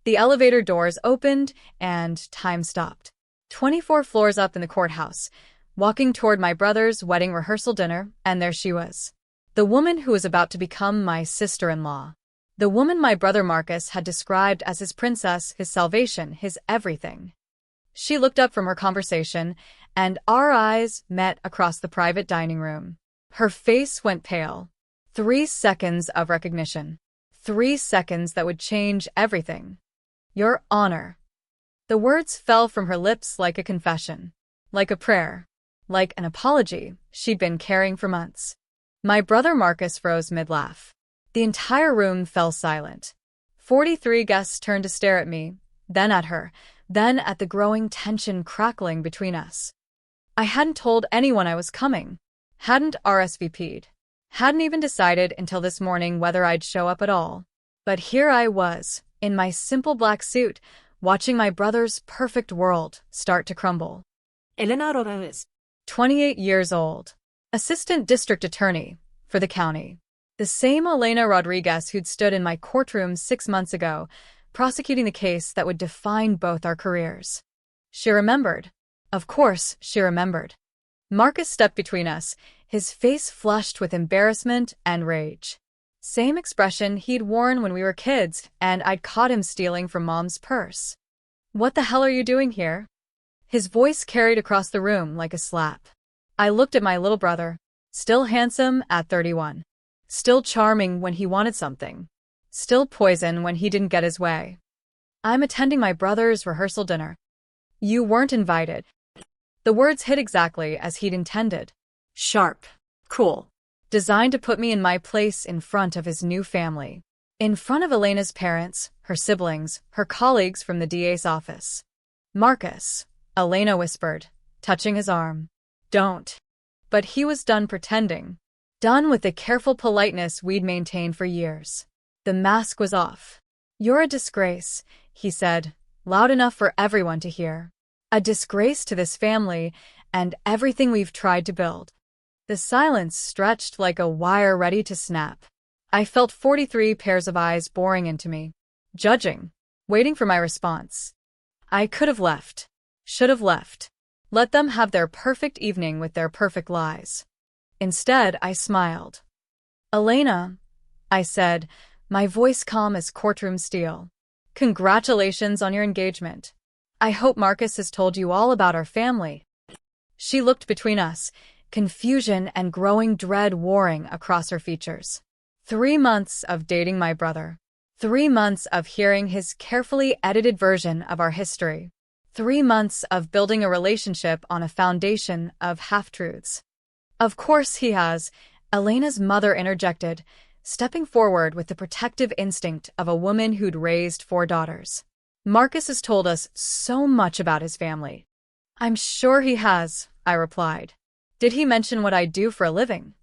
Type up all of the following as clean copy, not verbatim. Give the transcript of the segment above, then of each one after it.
The elevator doors opened, and time stopped. 24 floors up in the courthouse, walking toward my brother's wedding rehearsal dinner, and there she was. The woman who was about to become my sister-in-law. The woman my brother Marcus had described as his princess, his salvation, his everything. She looked up from her conversation, and our eyes met across the private dining room. Her face went pale. 3 seconds of recognition. 3 seconds that would change everything. Your Honor. The words fell from her lips like a confession, like a prayer, like an apology she'd been carrying for months. My brother Marcus froze mid-laugh. The entire room fell silent. 43 guests turned to stare at me, then at her, then at the growing tension crackling between us. I hadn't told anyone I was coming, hadn't RSVP'd, hadn't even decided until this morning whether I'd show up at all. But here I was, in my simple black suit, watching my brother's perfect world start to crumble. Elena Rodriguez. 28 years old. Assistant District Attorney for the county. The same Elena Rodriguez who'd stood in my courtroom 6 months ago, prosecuting the case that would define both our careers. She remembered. Of course, she remembered. Marcus stepped between us, his face flushed with embarrassment and rage. Same expression he'd worn when we were kids, and I'd caught him stealing from Mom's purse. "What the hell are you doing here?" His voice carried across the room like a slap. I looked at my little brother, still handsome at 31. Still charming when he wanted something. Still poison when he didn't get his way. "I'm attending my brother's rehearsal dinner." "You weren't invited." The words hit exactly as he'd intended. Sharp. Cool. Designed to put me in my place in front of his new family. In front of Elena's parents, her siblings, her colleagues from the DA's office. "Marcus," Elena whispered, touching his arm. "Don't." But he was done pretending. Done with the careful politeness we'd maintained for years. The mask was off. "You're a disgrace," he said, loud enough for everyone to hear. "A disgrace to this family and everything we've tried to build." The silence stretched like a wire ready to snap. I felt 43 pairs of eyes boring into me, judging, waiting for my response. I could have left, should have left. Let them have their perfect evening with their perfect lies. Instead, I smiled. "Elena," I said, my voice calm as courtroom steel. "Congratulations on your engagement. I hope Marcus has told you all about our family." She looked between us, confusion and growing dread warring across her features. 3 months of dating my brother. 3 months of hearing his carefully edited version of our history. 3 months of building a relationship on a foundation of half-truths. "Of course he has," Elena's mother interjected, stepping forward with the protective instinct of a woman who'd raised 4 daughters. "Marcus has told us so much about his family." "I'm sure he has," I replied. "Did he mention what I do for a living?"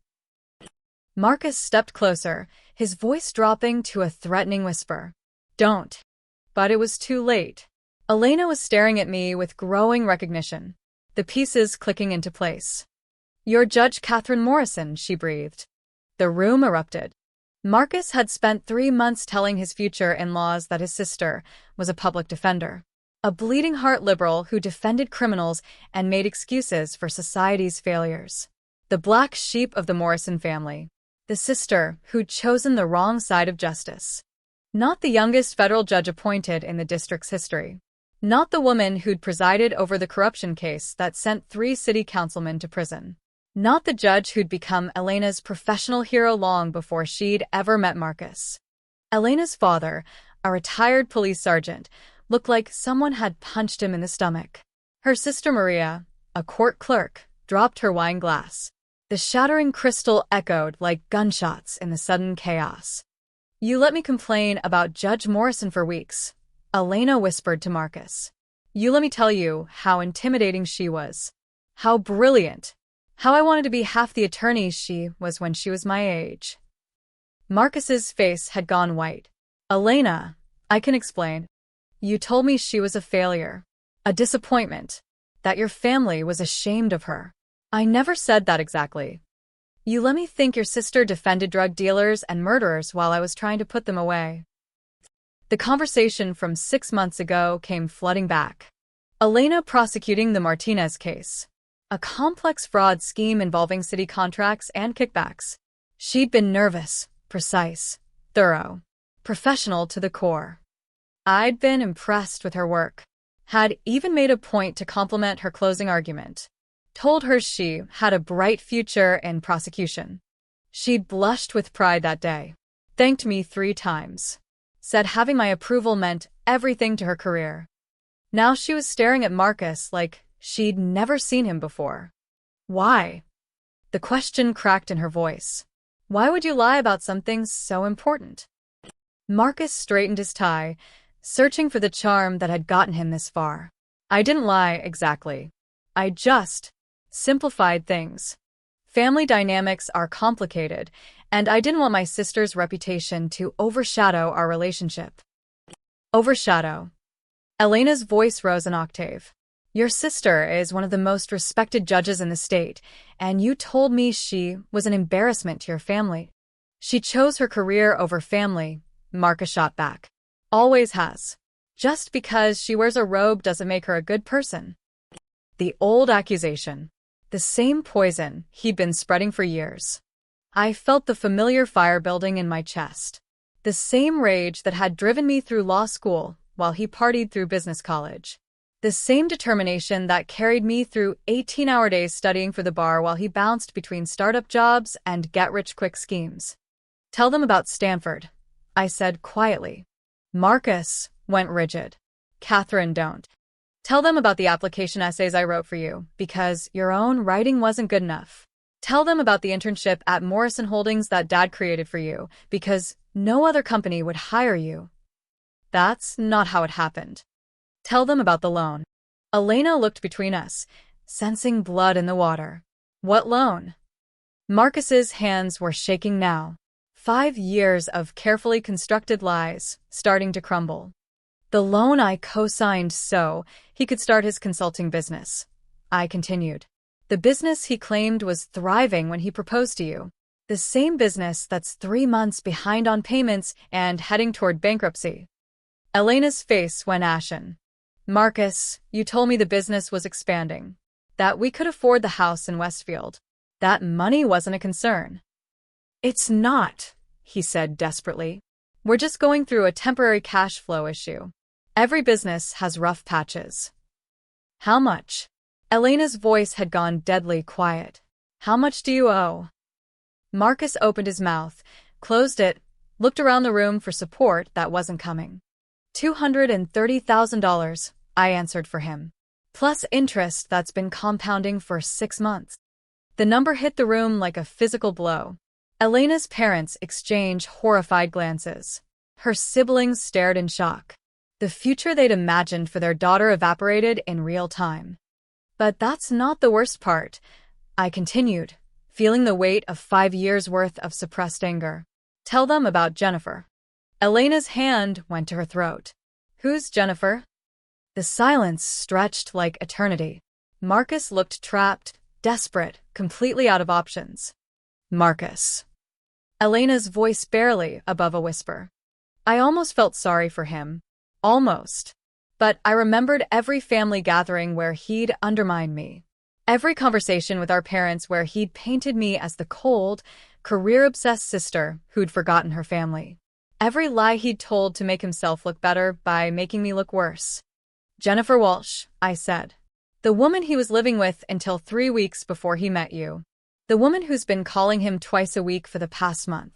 Marcus stepped closer, his voice dropping to a threatening whisper. "Don't." But it was too late. Elena was staring at me with growing recognition, the pieces clicking into place. "You're Judge Catherine Morrison," she breathed. The room erupted. Marcus had spent 3 months telling his future in-laws that his sister was a public defender. A bleeding-heart liberal who defended criminals and made excuses for society's failures. The black sheep of the Morrison family. The sister who'd chosen the wrong side of justice. Not the youngest federal judge appointed in the district's history. Not the woman who'd presided over the corruption case that sent 3 city councilmen to prison. Not the judge who'd become Elena's professional hero long before she'd ever met Marcus. Elena's father, a retired police sergeant, looked like someone had punched him in the stomach. Her sister Maria, a court clerk, dropped her wine glass. The shattering crystal echoed like gunshots in the sudden chaos. "You let me complain about Judge Morrison for weeks," Elena whispered to Marcus. "You let me tell you how intimidating she was. How brilliant. How I wanted to be half the attorney she was when she was my age." Marcus's face had gone white. "Elena, I can explain. You told me she was a failure, a disappointment, that your family was ashamed of her." "I never said that exactly. You let me think your sister defended drug dealers and murderers while I was trying to put them away." The conversation from 6 months ago came flooding back. Elena prosecuting the Martinez case. A complex fraud scheme involving city contracts and kickbacks. She'd been nervous, precise, thorough, professional to the core. I'd been impressed with her work. Had even made a point to compliment her closing argument. Told her she had a bright future in prosecution. She'd blushed with pride that day. Thanked me 3 times. Said having my approval meant everything to her career. Now she was staring at Marcus like she'd never seen him before. Why? The question cracked in her voice. Why would you lie about something so important? Marcus straightened his tie, searching for the charm that had gotten him this far. I didn't lie exactly. I just simplified things. Family dynamics are complicated, and I didn't want my sister's reputation to overshadow our relationship. Overshadow. Elena's voice rose an octave. Your sister is one of the most respected judges in the state, and you told me she was an embarrassment to your family. She chose her career over family, Marcus shot back. Always has. Just because she wears a robe doesn't make her a good person. The old accusation. The same poison he'd been spreading for years. I felt the familiar fire building in my chest. The same rage that had driven me through law school while he partied through business college. The same determination that carried me through 18-hour days studying for the bar while he bounced between startup jobs and get-rich-quick schemes. Tell them about Stanford, I said quietly. Marcus went rigid. Catherine, don't. Tell them about the application essays I wrote for you, because your own writing wasn't good enough. Tell them about the internship at Morrison Holdings that Dad created for you, because no other company would hire you. That's not how it happened. Tell them about the loan. Elena looked between us, sensing blood in the water. What loan? Marcus's hands were shaking now. 5 years of carefully constructed lies, starting to crumble. The loan I co-signed so he could start his consulting business. I continued. The business he claimed was thriving when he proposed to you. The same business that's 3 months behind on payments and heading toward bankruptcy. Elena's face went ashen. Marcus, you told me the business was expanding. That we could afford the house in Westfield. That money wasn't a concern. It's not, he said desperately. We're just going through a temporary cash flow issue. Every business has rough patches. How much? Elena's voice had gone deadly quiet. How much do you owe? Marcus opened his mouth, closed it, looked around the room for support that wasn't coming. $230,000, I answered for him. Plus interest that's been compounding for 6 months. The number hit the room like a physical blow. Elena's parents exchanged horrified glances. Her siblings stared in shock. The future they'd imagined for their daughter evaporated in real time. But that's not the worst part, I continued, feeling the weight of 5 years' worth of suppressed anger. Tell them about Jennifer. Elena's hand went to her throat. Who's Jennifer? The silence stretched like eternity. Marcus looked trapped, desperate, completely out of options. Marcus. Elena's voice barely above a whisper. I almost felt sorry for him. Almost. But I remembered every family gathering where he'd undermined me. Every conversation with our parents where he'd painted me as the cold, career-obsessed sister who'd forgotten her family. Every lie he'd told to make himself look better by making me look worse. Jennifer Walsh, I said. The woman he was living with until 3 weeks before he met you. The woman who's been calling him twice a week for the past month.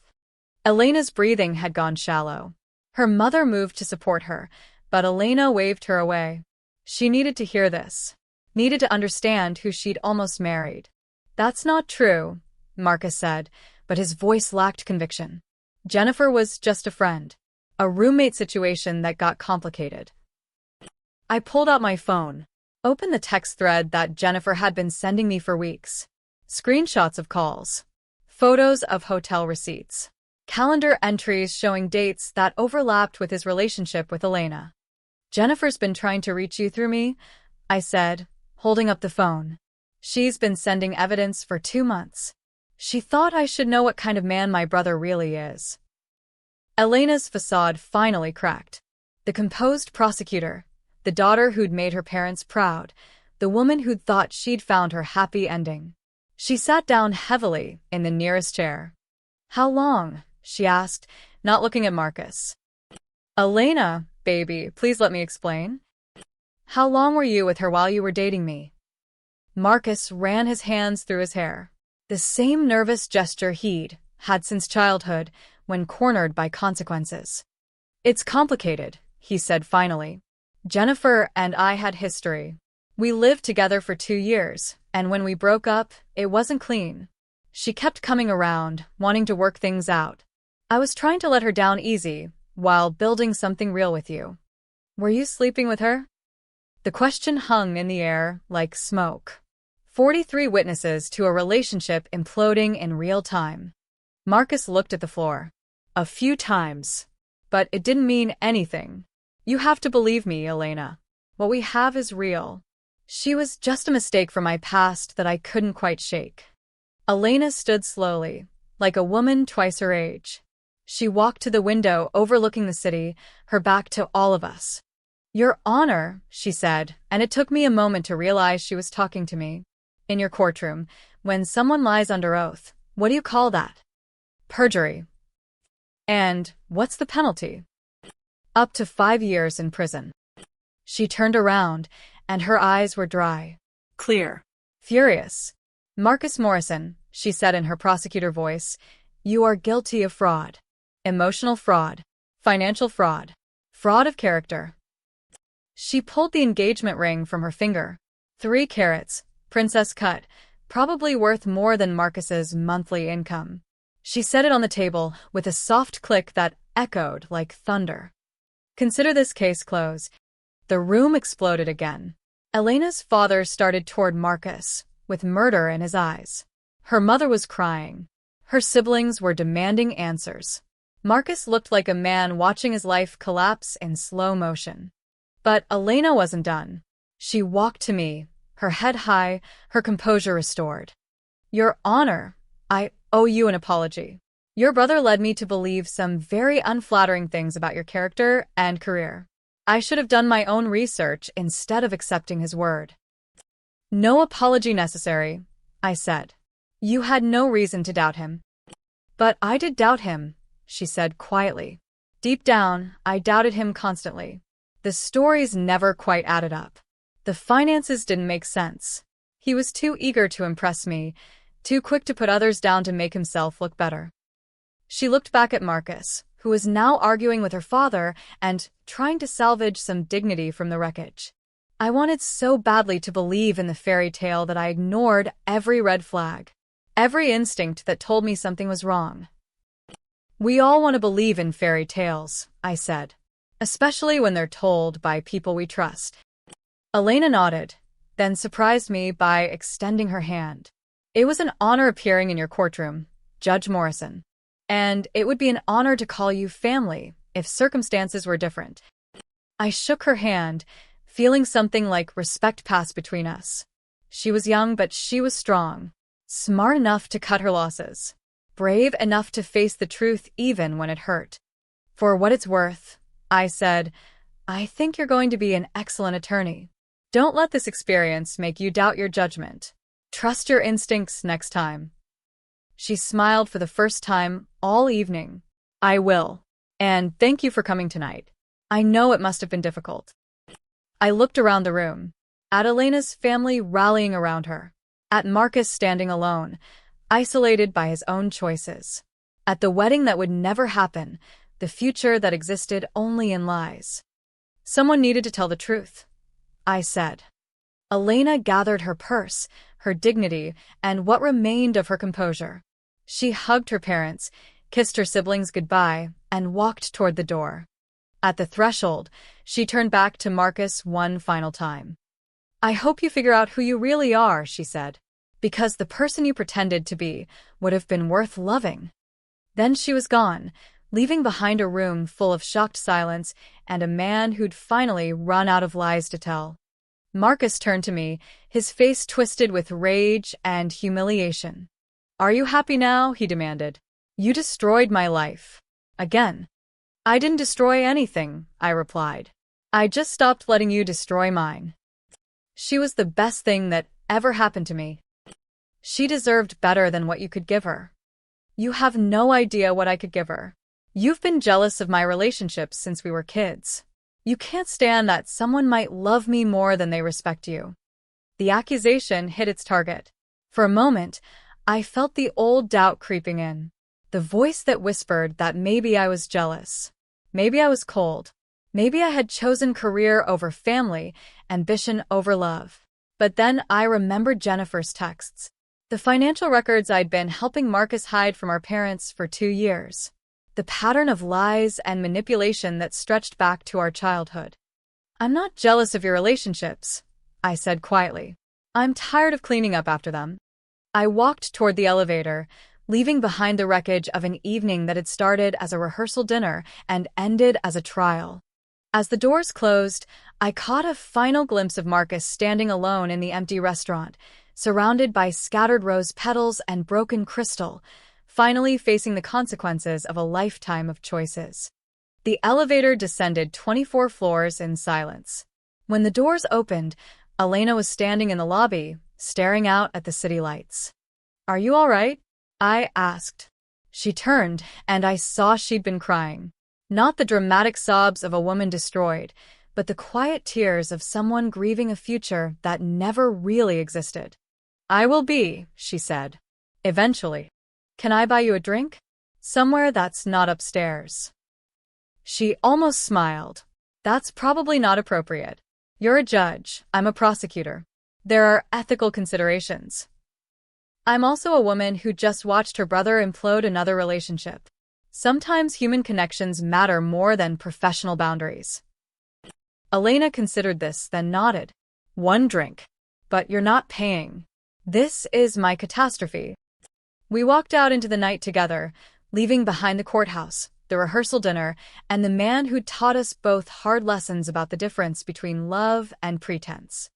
Elena's breathing had gone shallow. Her mother moved to support her, but Elena waved her away. She needed to hear this. Needed to understand who she'd almost married. That's not true, Marcus said, but his voice lacked conviction. Jennifer was just a friend. A roommate situation that got complicated. I pulled out my phone, opened the text thread that Jennifer had been sending me for weeks. Screenshots of calls. Photos of hotel receipts. Calendar entries showing dates that overlapped with his relationship with Elena. Jennifer's been trying to reach you through me, I said, holding up the phone. She's been sending evidence for 2 months. She thought I should know what kind of man my brother really is. Elena's facade finally cracked. The composed prosecutor, the daughter who'd made her parents proud, the woman who'd thought she'd found her happy ending. She sat down heavily in the nearest chair. "How long?" she asked, not looking at Marcus. "Elena, baby, please let me explain. How long were you with her while you were dating me?" Marcus ran his hands through his hair. The same nervous gesture he'd had since childhood when cornered by consequences. "It's complicated," he said finally. "Jennifer and I had history. We lived together for 2 years, and when we broke up, it wasn't clean. She kept coming around, wanting to work things out. I was trying to let her down easy, while building something real with you. Were you sleeping with her?" The question hung in the air like smoke. 43 witnesses to a relationship imploding in real time. Marcus looked at the floor. "A few times. But it didn't mean anything. You have to believe me, Elena. What we have is real. She was just a mistake from my past that I couldn't quite shake." Elena stood slowly, like a woman twice her age. She walked to the window overlooking the city, her back to all of us. "Your Honor," she said, and it took me a moment to realize she was talking to me. "In your courtroom, when someone lies under oath, what do you call that?" "Perjury." "And what's the penalty?" "Up to 5 years in prison." She turned around, and her eyes were dry. Clear. Furious. "Marcus Morrison," she said in her prosecutor voice, "you are guilty of fraud. Emotional fraud. Financial fraud. Fraud of character." She pulled the engagement ring from her finger. 3 carats, princess cut, probably worth more than Marcus's monthly income. She set it on the table with a soft click that echoed like thunder. "Consider this case closed." The room exploded again. Elena's father started toward Marcus, with murder in his eyes. Her mother was crying. Her siblings were demanding answers. Marcus looked like a man watching his life collapse in slow motion. But Elena wasn't done. She walked to me, her head high, her composure restored. "Your Honor, I owe you an apology. Your brother led me to believe some very unflattering things about your character and career. I should have done my own research instead of accepting his word." "No apology necessary," I said. "You had no reason to doubt him." "But I did doubt him," she said quietly. "Deep down, I doubted him constantly. The stories never quite added up. The finances didn't make sense. He was too eager to impress me, too quick to put others down to make himself look better." She looked back at Marcus, who was now arguing with her father and trying to salvage some dignity from the wreckage. I wanted so badly to believe in the fairy tale that I ignored every red flag, every instinct that told me something was wrong. "We all want to believe in fairy tales," I said, "especially when they're told by people we trust." Elena nodded, then surprised me by extending her hand. "It was an honor appearing in your courtroom, Judge Morrison. And it would be an honor to call you family if circumstances were different." I shook her hand, feeling something like respect pass between us. She was young, but she was strong, smart enough to cut her losses, brave enough to face the truth even when it hurt. "For what it's worth," I said, "I think you're going to be an excellent attorney. Don't let this experience make you doubt your judgment. Trust your instincts next time." She smiled for the first time all evening. "I will. And thank you for coming tonight. I know it must have been difficult." I looked around the room, at Elena's family rallying around her, at Marcus standing alone, isolated by his own choices, at the wedding that would never happen, the future that existed only in lies. Someone needed to tell the truth, I said. Elena gathered her purse, her dignity, and what remained of her composure. She hugged her parents, kissed her siblings goodbye, and walked toward the door. At the threshold, she turned back to Marcus one final time. "I hope you figure out who you really are," she said, "because the person you pretended to be would have been worth loving." Then she was gone, leaving behind a room full of shocked silence and a man who'd finally run out of lies to tell. Marcus turned to me, his face twisted with rage and humiliation. "Are you happy now?" he demanded. "You destroyed my life. Again." I didn't destroy anything, I replied. I just stopped letting you destroy mine. She was the best thing that ever happened to me. She deserved better than what you could give her. You have no idea what I could give her. You've been jealous of my relationships since we were kids. You can't stand that someone might love me more than they respect you. The accusation hit its target. For a moment, I felt the old doubt creeping in. The voice that whispered that maybe I was jealous. Maybe I was cold. Maybe I had chosen career over family, ambition over love. But then I remembered Jennifer's texts. The financial records I'd been helping Marcus hide from our parents for 2 years. The pattern of lies and manipulation that stretched back to our childhood. I'm not jealous of your relationships, I said quietly. I'm tired of cleaning up after them. I walked toward the elevator, leaving behind the wreckage of an evening that had started as a rehearsal dinner and ended as a trial. As the doors closed, I caught a final glimpse of Marcus standing alone in the empty restaurant, surrounded by scattered rose petals and broken crystal, finally facing the consequences of a lifetime of choices. The elevator descended 24 floors in silence. When the doors opened, Elena was standing in the lobby, staring out at the city lights. Are you all right? I asked. She turned, and I saw she'd been crying. Not the dramatic sobs of a woman destroyed, but the quiet tears of someone grieving a future that never really existed. I will be, she said. Eventually. Can I buy you a drink? Somewhere that's not upstairs. She almost smiled. That's probably not appropriate. You're a judge, I'm a prosecutor. There are ethical considerations. I'm also a woman who just watched her brother implode another relationship. Sometimes human connections matter more than professional boundaries. Elena considered this, then nodded. 1 drink. But you're not paying. This is my catastrophe. We walked out into the night together, leaving behind the courthouse, the rehearsal dinner, and the man who'd taught us both hard lessons about the difference between love and pretense.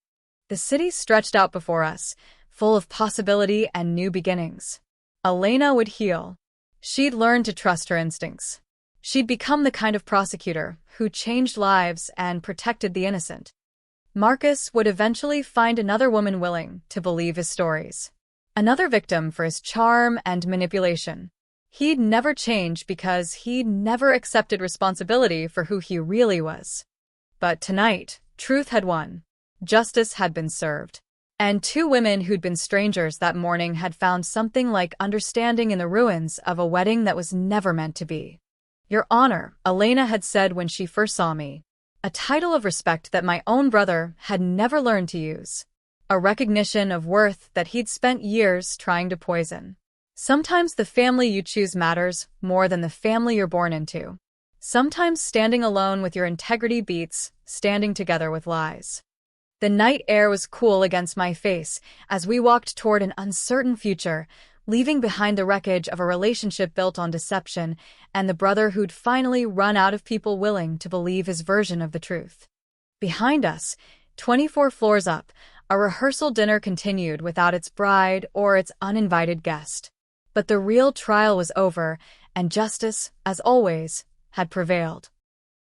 The city stretched out before us, full of possibility and new beginnings. Elena would heal. She'd learned to trust her instincts. She'd become the kind of prosecutor who changed lives and protected the innocent. Marcus would eventually find another woman willing to believe his stories. Another victim for his charm and manipulation. He'd never change because he'd never accepted responsibility for who he really was. But tonight, truth had won. Justice had been served. And 2 women who'd been strangers that morning had found something like understanding in the ruins of a wedding that was never meant to be. Your Honor, Elena had said when she first saw me. A title of respect that my own brother had never learned to use. A recognition of worth that he'd spent years trying to poison. Sometimes the family you choose matters more than the family you're born into. Sometimes standing alone with your integrity beats standing together with lies. The night air was cool against my face as we walked toward an uncertain future, leaving behind the wreckage of a relationship built on deception and the brother who'd finally run out of people willing to believe his version of the truth. Behind us, 24 floors up, a rehearsal dinner continued without its bride or its uninvited guest. But the real trial was over, and justice, as always, had prevailed.